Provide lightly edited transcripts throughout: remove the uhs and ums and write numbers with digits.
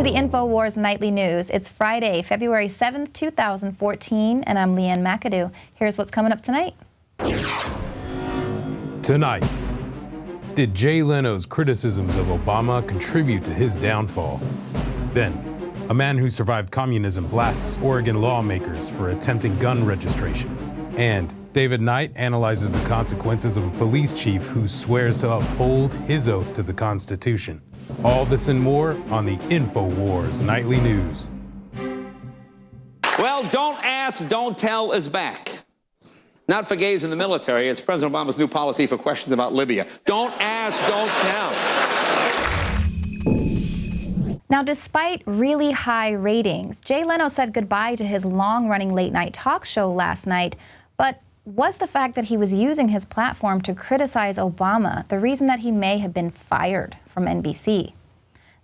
to the Infowars Nightly News. It's Friday, February 7th, 2014, and I'm Ann McAdoo. Here's what's coming up tonight. Tonight, did Jay Leno's criticisms of Obama contribute to his downfall? Then, a man who survived communism blasts Oregon lawmakers for attempting gun registration. And David Knight analyzes the consequences of a police chief who swears to uphold his oath to the Constitution. All this and more on the Infowars Nightly News. Well, don't ask, don't tell is back. Not for gays in the military. It's President Obama's new policy for questions about Libya. Don't ask, don't tell. Now, despite really high ratings, Jay Leno said goodbye to his long-running late-night talk show last night. But was the fact that he was using his platform to criticize Obama the reason that he may have been fired from NBC?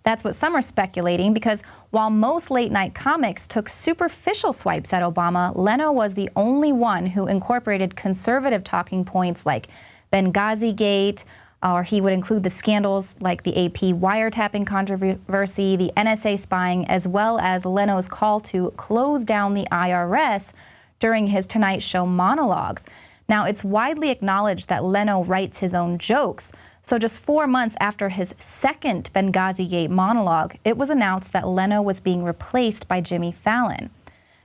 That's what some are speculating, because while most late-night comics took superficial swipes at Obama, Leno was the only one who incorporated conservative talking points like Benghazi Gate, or he would include the scandals like the AP wiretapping controversy, the NSA spying, as well as Leno's call to close down the IRS during his Tonight Show monologues. Now, it's widely acknowledged that Leno writes his own jokes. So just 4 months after his second Benghazi Gate monologue, it was announced that Leno was being replaced by Jimmy Fallon.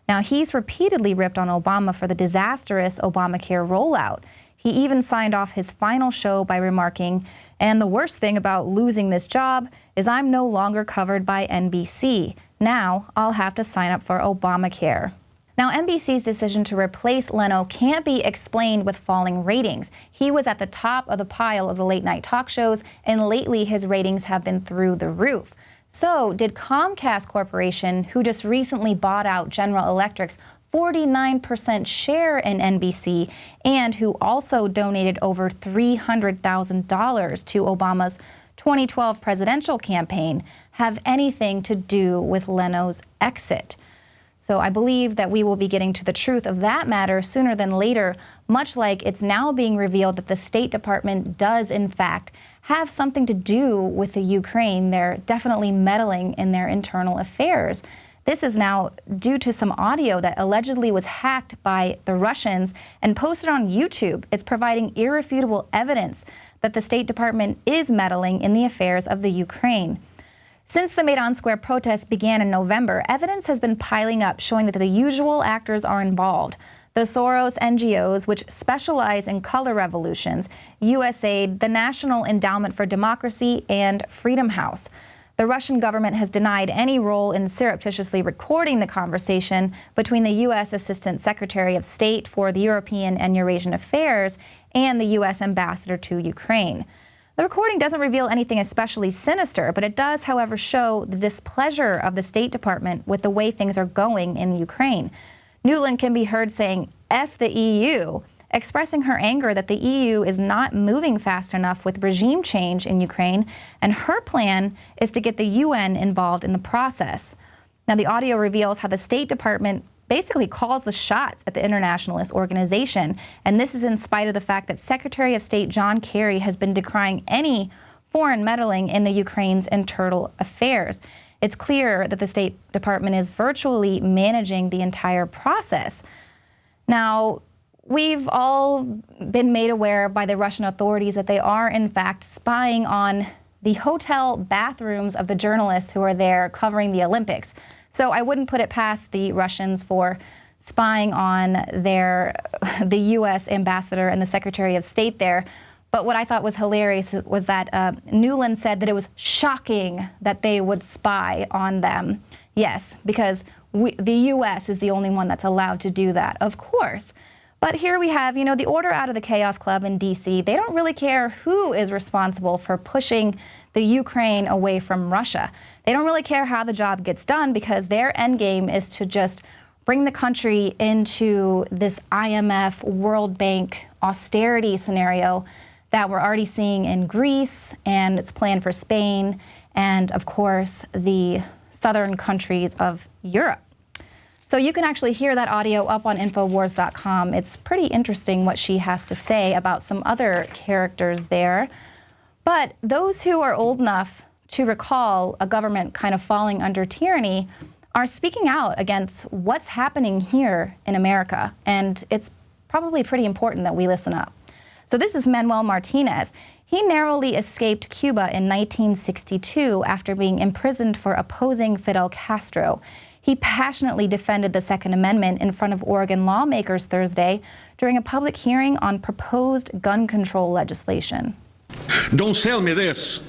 Now, he's repeatedly ripped on Obama for the disastrous Obamacare rollout. He even signed off his final show by remarking, "And the worst thing about losing this job is I'm no longer covered by NBC. Now I'll have to sign up for Obamacare." Now, NBC's decision to replace Leno can't be explained with falling ratings. He was at the top of the pile of the late-night talk shows, and lately his ratings have been through the roof. So, did Comcast Corporation, who just recently bought out General Electric's 49% share in NBC, and who also donated over $300,000 to Obama's 2012 presidential campaign, have anything to do with Leno's exit? So I believe that we will be getting to the truth of that matter sooner than later, much like it's now being revealed that the State Department does, in fact, have something to do with the Ukraine. They're definitely meddling in their internal affairs. This is now due to some audio that allegedly was hacked by the Russians and posted on YouTube. It's providing irrefutable evidence that the State Department is meddling in the affairs of the Ukraine. Since the Maidan Square protests began in November, evidence has been piling up showing that the usual actors are involved. The Soros NGOs, which specialize in color revolutions, USAID, the National Endowment for Democracy, and Freedom House. The Russian government has denied any role in surreptitiously recording the conversation between the U.S. Assistant Secretary of State for the European and Eurasian Affairs and the U.S. Ambassador to Ukraine. The recording doesn't reveal anything especially sinister, but it does, however, show the displeasure of the State Department with the way things are going in Ukraine. Nuland can be heard saying, "F the EU," expressing her anger that the EU is not moving fast enough with regime change in Ukraine, and her plan is to get the UN involved in the process. Now, the audio reveals how the State Department basically calls the shots at the internationalist organization, and this is in spite of the fact that Secretary of State John Kerry has been decrying any foreign meddling in the Ukraine's internal affairs. It's clear that the State Department is virtually managing the entire process. Now, we've all been made aware by the Russian authorities that they are, in fact, spying on the hotel bathrooms of the journalists who are there covering the Olympics. So I wouldn't put it past the Russians for spying on the U.S. ambassador and the Secretary of State there. But what I thought was hilarious was that Nuland said that it was shocking that they would spy on them. Yes, because the U.S. is the only one that's allowed to do that, of course. But here we have, the order out of the Chaos Club in D.C. They don't really care who is responsible for pushing the Ukraine away from Russia. They don't really care how the job gets done because their end game is to just bring the country into this IMF, World Bank austerity scenario that we're already seeing in Greece, and it's planned for Spain, and of course, the southern countries of Europe. So you can actually hear that audio up on Infowars.com. It's pretty interesting what she has to say about some other characters there. But those who are old enough to recall a government kind of falling under tyranny, are speaking out against what's happening here in America. And it's probably pretty important that we listen up. So this is Manuel Martinez. He narrowly escaped Cuba in 1962 after being imprisoned for opposing Fidel Castro. He passionately defended the Second Amendment in front of Oregon lawmakers Thursday during a public hearing on proposed gun control legislation. Don't sell me this.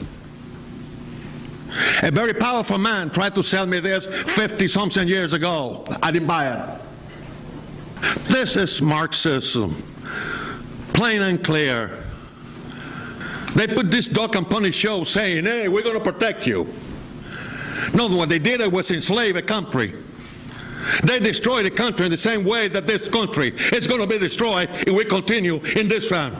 A very powerful man tried to sell me this 50-something years ago. I didn't buy it. This is Marxism, plain and clear. They put this dog and pony show saying, hey, we're going to protect you. No, what they did was enslave a country. They destroyed the country in the same way that this country is going to be destroyed if we continue in this round.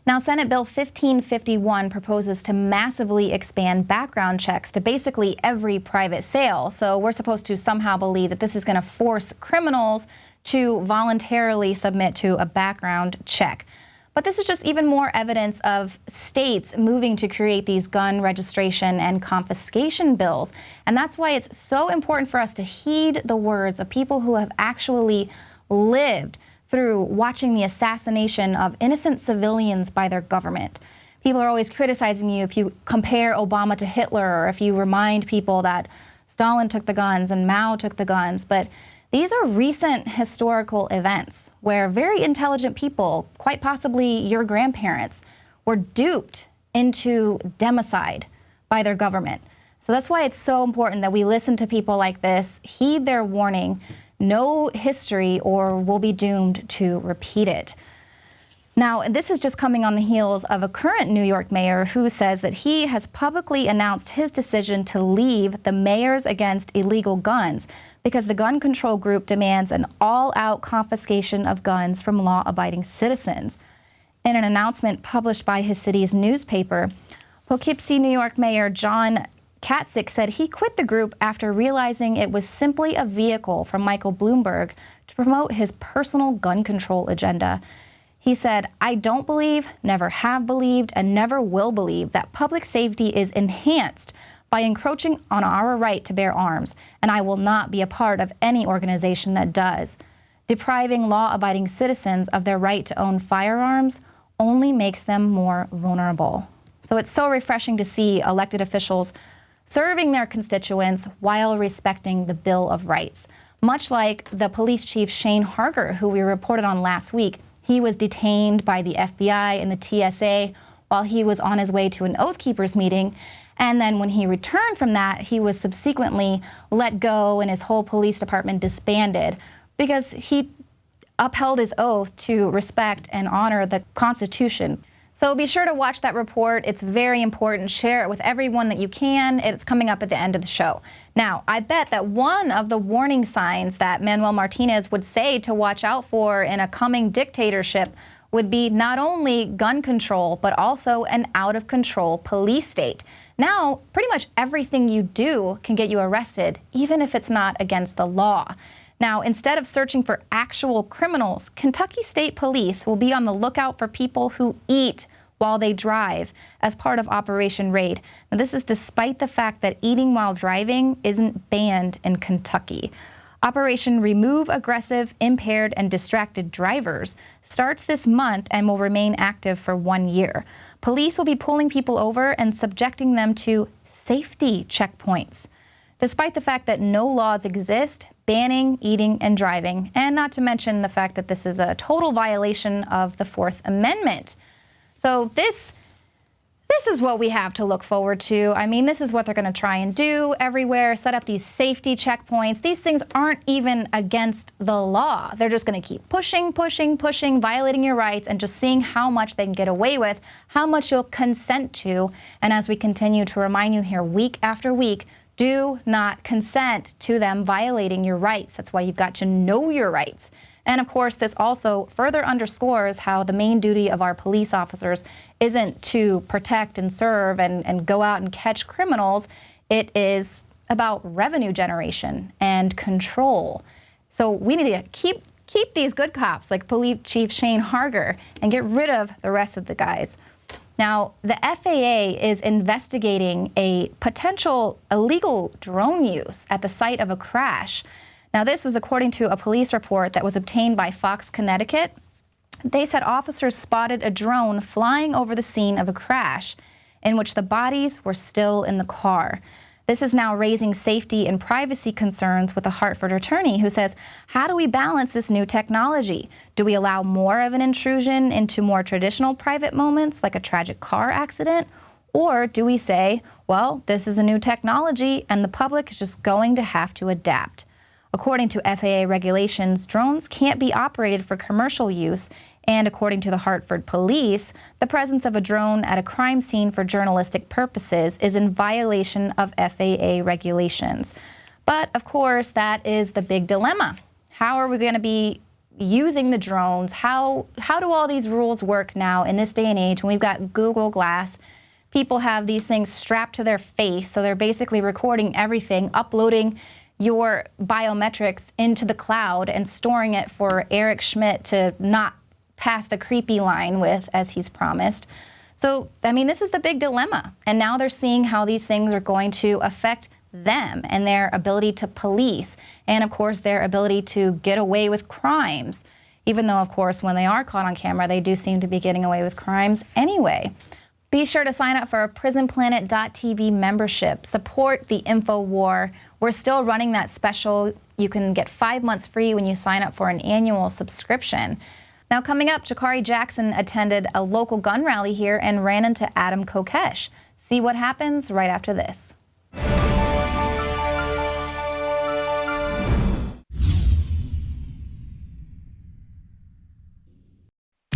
Now, Senate Bill 1551 proposes to massively expand background checks to basically every private sale. So we're supposed to somehow believe that this is going to force criminals to voluntarily submit to a background check. But this is just even more evidence of states moving to create these gun registration and confiscation bills. And that's why it's so important for us to heed the words of people who have actually lived through watching the assassination of innocent civilians by their government. People are always criticizing you if you compare Obama to Hitler, or if you remind people that Stalin took the guns and Mao took the guns. But these are recent historical events where very intelligent people, quite possibly your grandparents, were duped into democide by their government. So that's why it's so important that we listen to people like this, heed their warning, know history, or we'll be doomed to repeat it. Now, this is just coming on the heels of a current New York mayor who says that he has publicly announced his decision to leave the Mayors Against Illegal Guns because the gun control group demands an all-out confiscation of guns from law-abiding citizens. In an announcement published by his city's newspaper, Poughkeepsie, New York Mayor John Kasich said he quit the group after realizing it was simply a vehicle from Michael Bloomberg to promote his personal gun control agenda. He said, I don't believe, never have believed, and never will believe that public safety is enhanced by encroaching on our right to bear arms, and I will not be a part of any organization that does. Depriving law-abiding citizens of their right to own firearms only makes them more vulnerable. So it's so refreshing to see elected officials serving their constituents while respecting the Bill of Rights. Much like the police chief Shane Harger, who we reported on last week. He was detained by the FBI and the TSA while he was on his way to an Oath Keepers meeting. And then when he returned from that, he was subsequently let go and his whole police department disbanded because he upheld his oath to respect and honor the Constitution. So be sure to watch that report. It's very important. Share it with everyone that you can. It's coming up at the end of the show. Now, I bet that one of the warning signs that Manuel Martinez would say to watch out for in a coming dictatorship would be not only gun control, but also an out-of-control police state. Now, pretty much everything you do can get you arrested, even if it's not against the law. Now, instead of searching for actual criminals, Kentucky State Police will be on the lookout for people who eat while they drive as part of Operation Raid. Now, this is despite the fact that eating while driving isn't banned in Kentucky. Operation Remove Aggressive, Impaired, and Distracted Drivers starts this month and will remain active for 1 year. Police will be pulling people over and subjecting them to safety checkpoints. Despite the fact that no laws exist banning eating and driving, and not to mention the fact that this is a total violation of the Fourth Amendment. So this is what we have to look forward to. I mean, this is what they're going to try and do everywhere, set up these safety checkpoints. These things aren't even against the law. They're just going to keep pushing, violating your rights, and just seeing how much they can get away with, how much you'll consent to. And as we continue to remind you here week after week, do not consent to them violating your rights. That's why you've got to know your rights. And of course, this also further underscores how the main duty of our police officers isn't to protect and serve and go out and catch criminals. It is about revenue generation and control. So we need to keep these good cops like Police Chief Shane Harger and get rid of the rest of the guys. Now, the FAA is investigating a potential illegal drone use at the site of a crash. Now, this was according to a police report that was obtained by Fox Connecticut. They said officers spotted a drone flying over the scene of a crash in which the bodies were still in the car. This is now raising safety and privacy concerns with a Hartford attorney who says, how do we balance this new technology? Do we allow more of an intrusion into more traditional private moments, like a tragic car accident? Or do we say, well, this is a new technology and the public is just going to have to adapt? According to FAA regulations, drones can't be operated for commercial use, and according to the Hartford police, the presence of a drone at a crime scene for journalistic purposes is in violation of FAA regulations. But of course, that is the big dilemma. How are we going to be using the drones? How do all these rules work now in this day and age when we've got Google Glass? People have these things strapped to their face, so they're basically recording everything, uploading your biometrics into the cloud and storing it for Eric Schmidt to not pass the creepy line with, as he's promised. So, I mean, this is the big dilemma. And now they're seeing how these things are going to affect them and their ability to police, and of course, their ability to get away with crimes. Even though, of course, when they are caught on camera, they do seem to be getting away with crimes anyway. Be sure to sign up for a PrisonPlanet.tv membership. Support the Infowar. We're still running that special. You can get 5 months free when you sign up for an annual subscription. Now, coming up, Jakari Jackson attended a local gun rally here and ran into Adam Kokesh. See what happens right after this.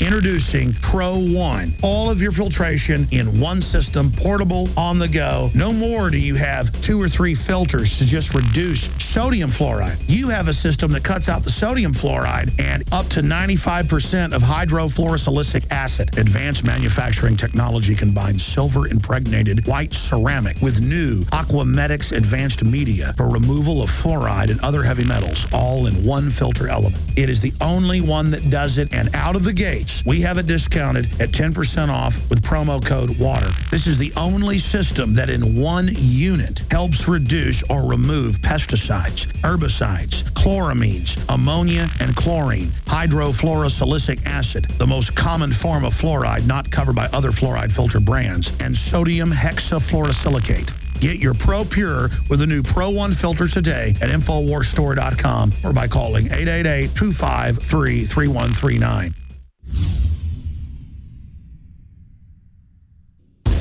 Introducing Pro One. All of your filtration in one system, portable, on the go. No more do you have 2 or 3 filters to just reduce sodium fluoride. You have a system that cuts out the sodium fluoride and up to 95% of hydrofluorosilicic acid. Advanced manufacturing technology combines silver-impregnated white ceramic with new Aquamedics advanced media for removal of fluoride and other heavy metals, all in one filter element. It is the only one that does it, and out of the gates, we have it discounted at 10% off with promo code WATER. This is the only system that in one unit helps reduce or remove pesticides, herbicides, chloramines, ammonia, and chlorine, hydrofluorosilicic acid, the most common form of fluoride not covered by other fluoride filter brands, and sodium hexafluorosilicate. Get your Pro Pure with the new Pro One filter today at InfoWarsStore.com or by calling 888-253-3139.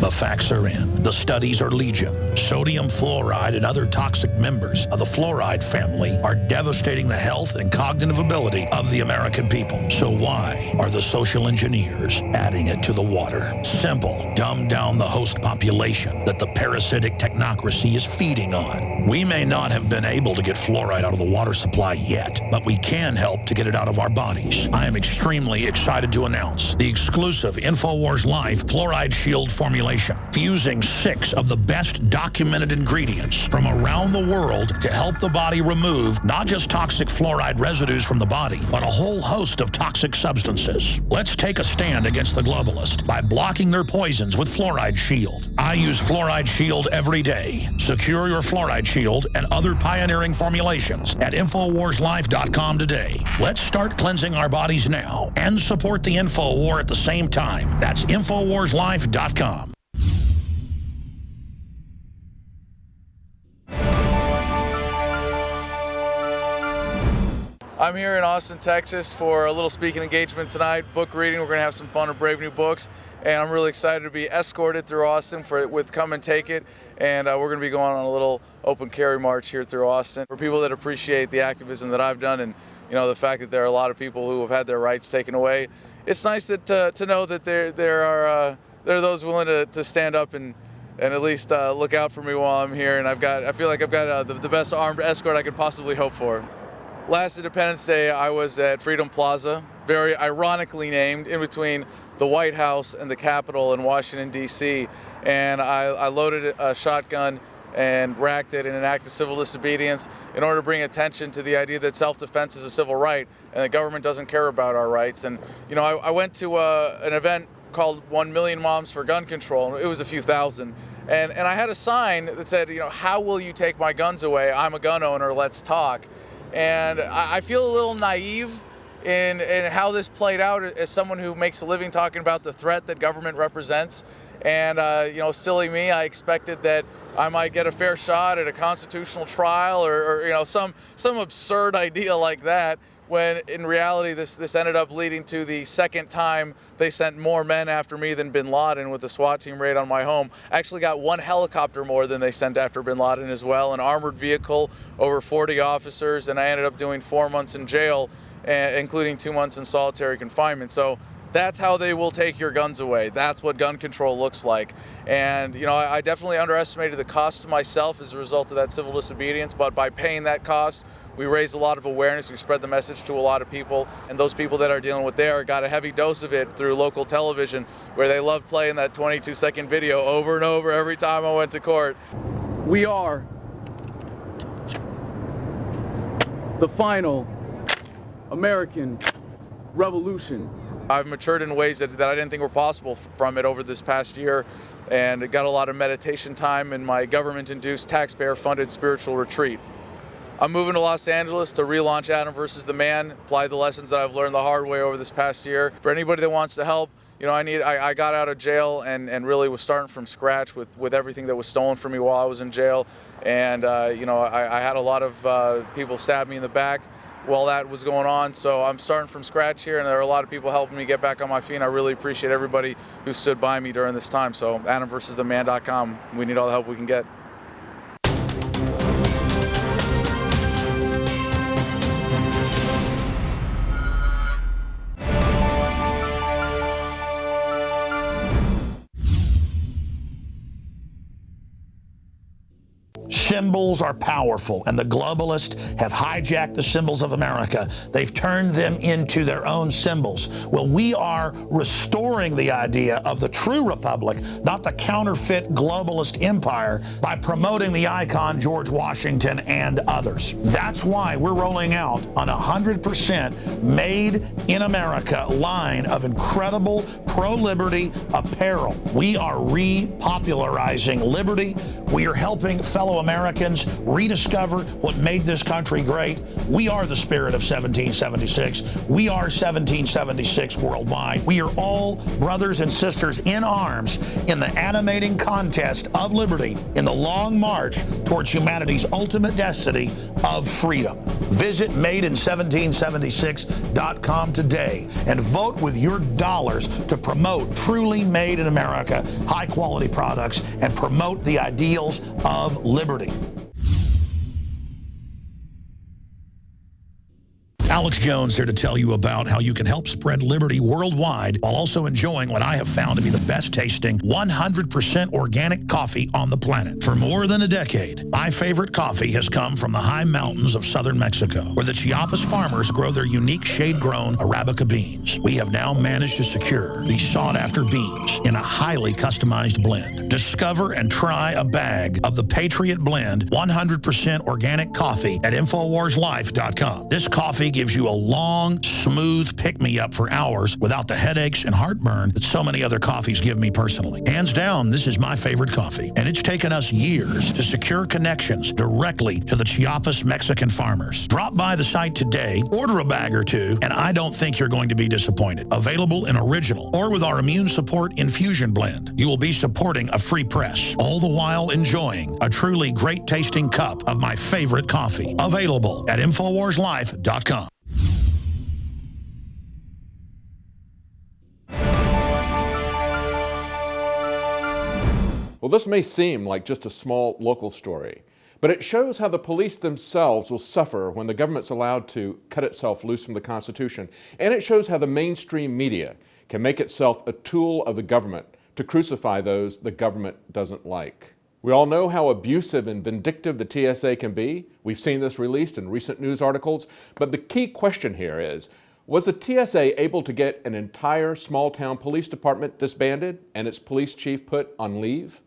The facts are in. The studies are legion. Sodium fluoride and other toxic members of the fluoride family are devastating the health and cognitive ability of the American people. So why are the social engineers adding it to the water? Simple. Dumb down the host population that the parasitic technocracy is feeding on. We may not have been able to get fluoride out of the water supply yet, but we can help to get it out of our bodies. I am extremely excited to announce the exclusive Infowars Life Fluoride Shield formulation, fusing 6 of the best documented ingredients from around the world to help the body remove not just toxic fluoride residues from the body, but a whole host of toxic substances. Let's take a stand against the globalists by blocking their poisons with Fluoride Shield. I use Fluoride Shield every day. Secure your Fluoride Shield and other pioneering formulations at InfoWarsLife.com today. Let's start cleansing our bodies now and support the InfoWar at the same time. That's InfoWarsLife.com. I'm here in Austin, Texas for a little speaking engagement tonight, book reading. We're going to have some fun with Brave New Books, and I'm really excited to be escorted through Austin with Come and Take It, and we're going to be going on a little open carry march here through Austin. For people that appreciate the activism that I've done and the fact that there are a lot of people who have had their rights taken away, it's nice that, to know that there are those willing to stand up and at least look out for me while I'm here, and I feel like I've got the best armed escort I could possibly hope for. Last Independence Day, I was at Freedom Plaza, very ironically named, in between the White House and the Capitol in Washington, D.C., and I loaded a shotgun and racked it in an act of civil disobedience in order to bring attention to the idea that self-defense is a civil right and the government doesn't care about our rights. And, I went to an event called 1 Million Moms for Gun Control. It was a few thousand. And I had a sign that said, how will you take my guns away? I'm a gun owner, let's talk. And I feel a little naive in how this played out as someone who makes a living talking about the threat that government represents. And, silly me, I expected that I might get a fair shot at a constitutional trial or some absurd idea like that, when in reality this ended up leading to the second time they sent more men after me than bin Laden with the SWAT team raid on my home. I actually got 1 helicopter more than they sent after bin Laden as well, an armored vehicle, over 40 officers, and I ended up doing 4 months in jail, including 2 months in solitary confinement. So that's how they will take your guns away. That's what gun control looks like. And, I definitely underestimated the cost to myself as a result of that civil disobedience, but by paying that cost, we raised a lot of awareness, we spread the message to a lot of people, and those people that are dealing with there got a heavy dose of it through local television, where they loved playing that 22-second video over and over every time I went to court. We are the final American revolution. I've matured in ways that I didn't think were possible from it over this past year, and got a lot of meditation time in my government-induced, taxpayer-funded spiritual retreat. I'm moving to Los Angeles to relaunch Adam versus the Man, apply the lessons that I've learned the hard way over this past year. For anybody that wants to help, I got out of jail and really was starting from scratch with everything that was stolen from me while I was in jail. And, I had a lot of people stab me in the back while that was going on. So I'm starting from scratch here, and there are a lot of people helping me get back on my feet. And I really appreciate everybody who stood by me during this time. So AdamVersusTheMan.com. We need all the help we can get. Symbols are powerful, and the globalists have hijacked the symbols of America. They've turned them into their own symbols. Well, we are restoring the idea of the true republic, not the counterfeit globalist empire, by promoting the icon George Washington and others. That's why we're rolling out an 100% made in America line of incredible pro-liberty apparel. We are repopularizing liberty. We are helping fellow Americans rediscover what made this country great. We are the spirit of 1776. We are 1776 worldwide. We are all brothers and sisters in arms in the animating contest of liberty in the long march towards humanity's ultimate destiny of freedom. Visit madein1776.com today and vote with your dollars to promote truly made in America, high-quality products, and promote the ideals of liberty. Alex Jones here to tell you about how you can help spread liberty worldwide while also enjoying what I have found to be the best tasting 100% organic coffee on the planet. For more than a decade, my favorite coffee has come from the high mountains of southern Mexico, where the Chiapas farmers grow their unique shade-grown Arabica beans. We have now managed to secure these sought-after beans in a highly customized blend. Discover and try a bag of the Patriot Blend 100% organic coffee at InfoWarsLife.com. This coffee gives you a long, smooth pick-me-up for hours without the headaches and heartburn that so many other coffees give me personally. Hands down, this is my favorite coffee, and it's taken us years to secure connections directly to the Chiapas Mexican farmers. Drop by the site today, order a bag or two, and I don't think you're going to be disappointed. Available in original or with our immune support infusion blend. You will be supporting a free press, all the while enjoying a truly great-tasting cup of my favorite coffee. Available at InfoWarsLife.com. Well, this may seem like just a small local story, but it shows how the police themselves will suffer when the government's allowed to cut itself loose from the Constitution. And it shows how the mainstream media can make itself a tool of the government to crucify those the government doesn't like. We all know how abusive and vindictive the TSA can be. We've seen this released in recent news articles. But the key question here is, was the TSA able to get an entire small-town police department disbanded and its police chief put on leave?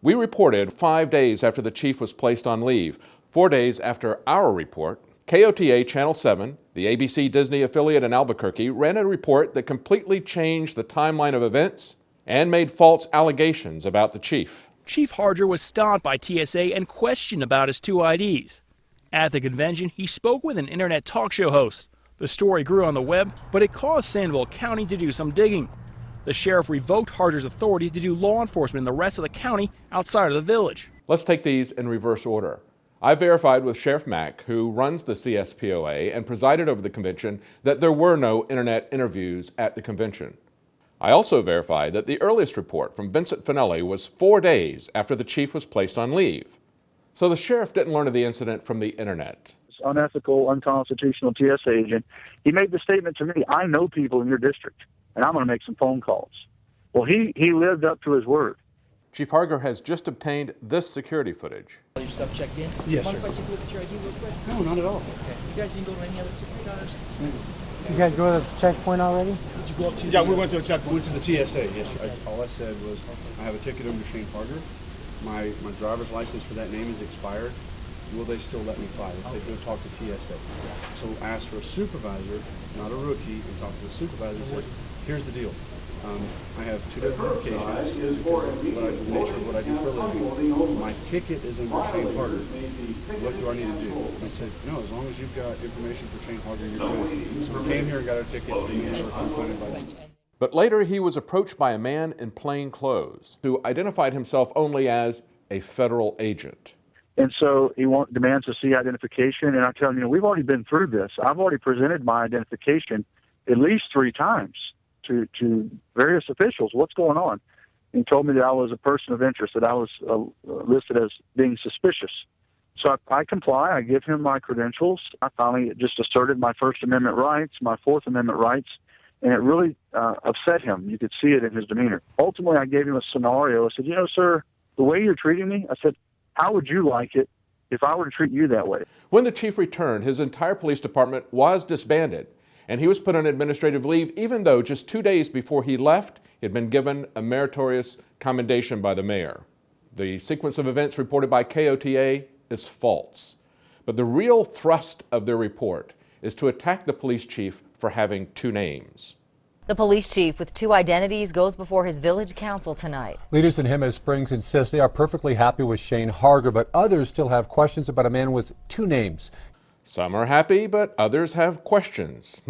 We reported 5 days after the chief was placed on leave, 4 days after our report, KOTA Channel 7 The ABC Disney affiliate in Albuquerque ran a report that completely changed the timeline of events and made false allegations about the chief. Chief Harger was stopped by TSA and questioned about his 2 IDs. At the convention, he spoke with an internet talk show host. The story grew on the web, but it caused Sandoval County to do some digging. The sheriff revoked Harger's authority to do law enforcement in the rest of the county outside of the village. Let's take these in reverse order. I verified with Sheriff Mack, who runs the CSPOA and presided over the convention, that there were no internet interviews at the convention. I also verified that the earliest report from Vincent Finelli was 4 days after the chief was placed on leave. So the sheriff didn't learn of the incident from the internet. Unethical, unconstitutional TSA agent. He made the statement to me, I know people in your district, and I'm going to make some phone calls. Well, he lived up to his word. Chief Harger has just obtained this security footage. All your stuff checked in? Yes, sir. Mind if I take a look at your ID real quick? No, not at all. Okay. You guys didn't go to any other ticket counters? You guys go to the checkpoint already? Did you go up to Yeah, we went to a checkpoint. Went to the TSA, yes, sir. All I said was, I have a ticket under Shane Harger. My driver's license for that name is expired. Will they still let me fly? They said, go talk to TSA. So I asked for a supervisor, not a rookie, and talked to the supervisor and said, here's the deal. I have 2 different applications because of the nature of what I do for a living. My ticket is under Shane Harger. What do I need to do? And I said, no, as long as you've got information for Shane Harger, you're good. So we came here and got our ticket, and we were confronted by that. But later he was approached by a man in plain clothes who identified himself only as a federal agent. And so he demands to see identification, and I tell him, we've already been through this. I've already presented my identification at least 3 times to various officials. What's going on? And he told me that I was a person of interest, that I was listed as being suspicious. So I comply. I give him my credentials. I finally just asserted my First Amendment rights, my Fourth Amendment rights, and it really upset him. You could see it in his demeanor. Ultimately, I gave him a scenario. I said, sir, the way you're treating me, I said, how would you like it if I were to treat you that way? When the chief returned, his entire police department was disbanded, and he was put on administrative leave, even though just 2 days before he left, he had been given a meritorious commendation by the mayor. The sequence of events reported by KOTA is false, but the real thrust of their report is to attack the police chief for having 2 names. The police chief with 2 identities goes before his village council tonight. Leaders in Jemez Springs insist they are perfectly happy with Shane Harger, but others still have questions about a man with 2 names. Some are happy, but others have questions.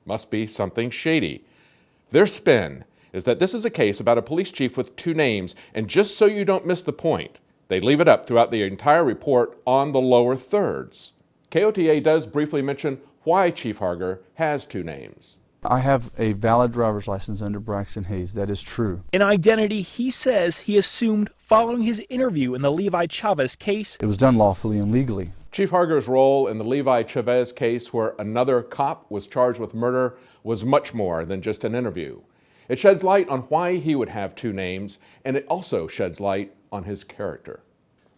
Must be something shady. Their spin is that this is a case about a police chief with 2 names, and just so you don't miss the point, they leave it up throughout the entire report on the lower thirds. KOTA does briefly mention why Chief Harger has 2 names. I have a valid driver's license under Braxton Hayes. That is true. An identity he says he assumed following his interview in the Levi Chavez case. It was done lawfully and legally. Chief Harger's role in the Levi Chavez case, where another cop was charged with murder, was much more than just an interview. It sheds light on why he would have 2 names, and it also sheds light on his character.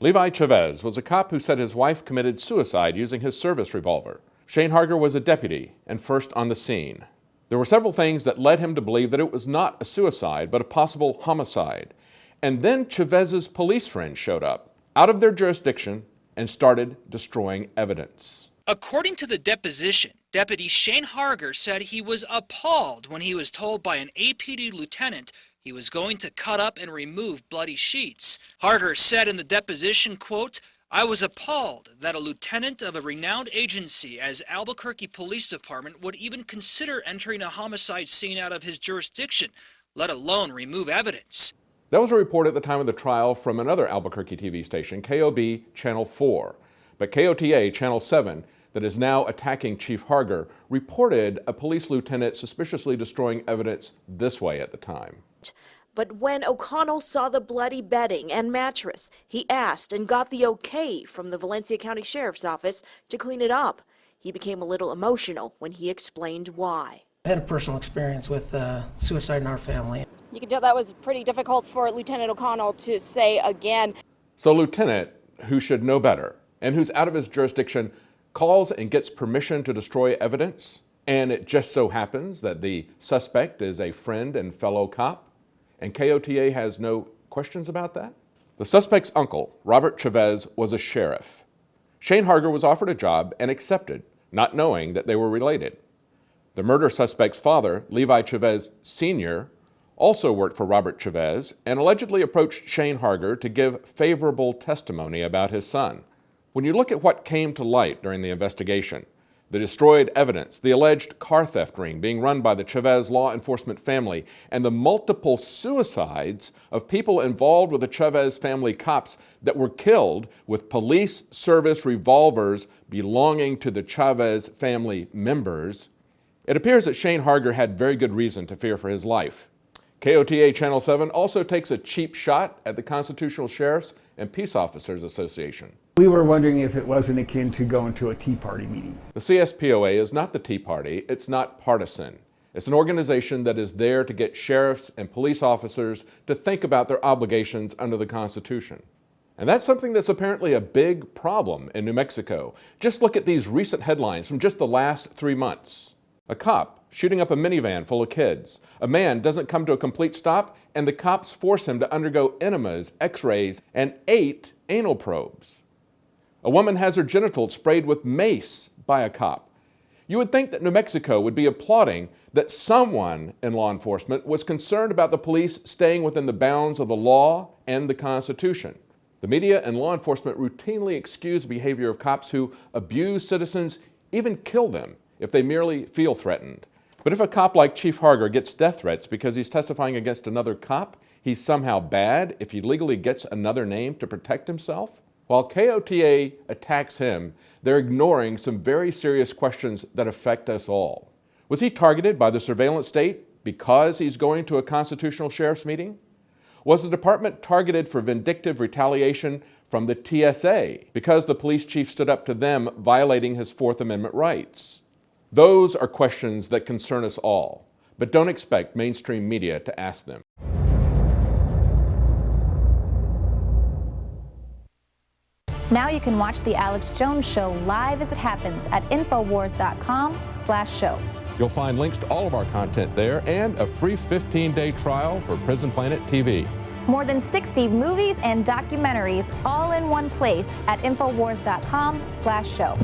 Levi Chavez was a cop who said his wife committed suicide using his service revolver. Shane Harger was a deputy and first on the scene. There were several things that led him to believe that it was not a suicide, but a possible homicide. And then Chavez's police friends showed up, out of their jurisdiction, and started destroying evidence. According to the deposition, Deputy Shane Harger said he was appalled when he was told by an APD lieutenant he was going to cut up and remove bloody sheets. Harger said in the deposition, quote, "I was appalled that a lieutenant of a renowned agency as Albuquerque Police Department would even consider entering a homicide scene out of his jurisdiction, let alone remove evidence." That was a report at the time of the trial from another Albuquerque TV station, KOB Channel 4. But KOTA Channel 7, that is now attacking Chief Harger, reported a police lieutenant suspiciously destroying evidence this way at the time. But when O'Connell saw the bloody bedding and mattress, he asked and got the okay from the Valencia County Sheriff's Office to clean it up. He became a little emotional when he explained why. I had a personal experience with suicide in our family. You can tell that was pretty difficult for Lieutenant O'Connell to say again. So Lieutenant, who should know better, and who's out of his jurisdiction, calls and gets permission to destroy evidence, and it just so happens that the suspect is a friend and fellow cop, and KOTA has no questions about that? The suspect's uncle, Robert Chavez, was a sheriff. Shane Harger was offered a job and accepted, not knowing that they were related. The murder suspect's father, Levi Chavez Sr., also worked for Robert Chavez and allegedly approached Shane Harger to give favorable testimony about his son. When you look at what came to light during the investigation, the destroyed evidence, the alleged car theft ring being run by the Chavez law enforcement family, and the multiple suicides of people involved with the Chavez family cops that were killed with police service revolvers belonging to the Chavez family members, it appears that Shane Harger had very good reason to fear for his life. KOTA Channel 7 also takes a cheap shot at the Constitutional Sheriffs and Peace Officers Association. We were wondering if it wasn't akin to going to a Tea Party meeting. The CSPOA is not the Tea Party. It's not partisan. It's an organization that is there to get sheriffs and police officers to think about their obligations under the Constitution. And that's something that's apparently a big problem in New Mexico. Just look at these recent headlines from just the last 3 months. A cop shooting up a minivan full of kids. A man doesn't come to a complete stop, and the cops force him to undergo enemas, x-rays, and 8 anal probes. A woman has her genitals sprayed with mace by a cop. You would think that New Mexico would be applauding that someone in law enforcement was concerned about the police staying within the bounds of the law and the Constitution. The media and law enforcement routinely excuse the behavior of cops who abuse citizens, even kill them if they merely feel threatened. But if a cop like Chief Harger gets death threats because he's testifying against another cop, he's somehow bad if he legally gets another name to protect himself? While KOTA attacks him, they're ignoring some very serious questions that affect us all. Was he targeted by the surveillance state because he's going to a constitutional sheriff's meeting? Was the department targeted for vindictive retaliation from the TSA because the police chief stood up to them violating his Fourth Amendment rights? Those are questions that concern us all, but don't expect mainstream media to ask them. Now you can watch The Alex Jones Show live as it happens at Infowars.com/show. You'll find links to all of our content there and a free 15-day trial for Prison Planet TV. More than 60 movies and documentaries all in one place at Infowars.com/show.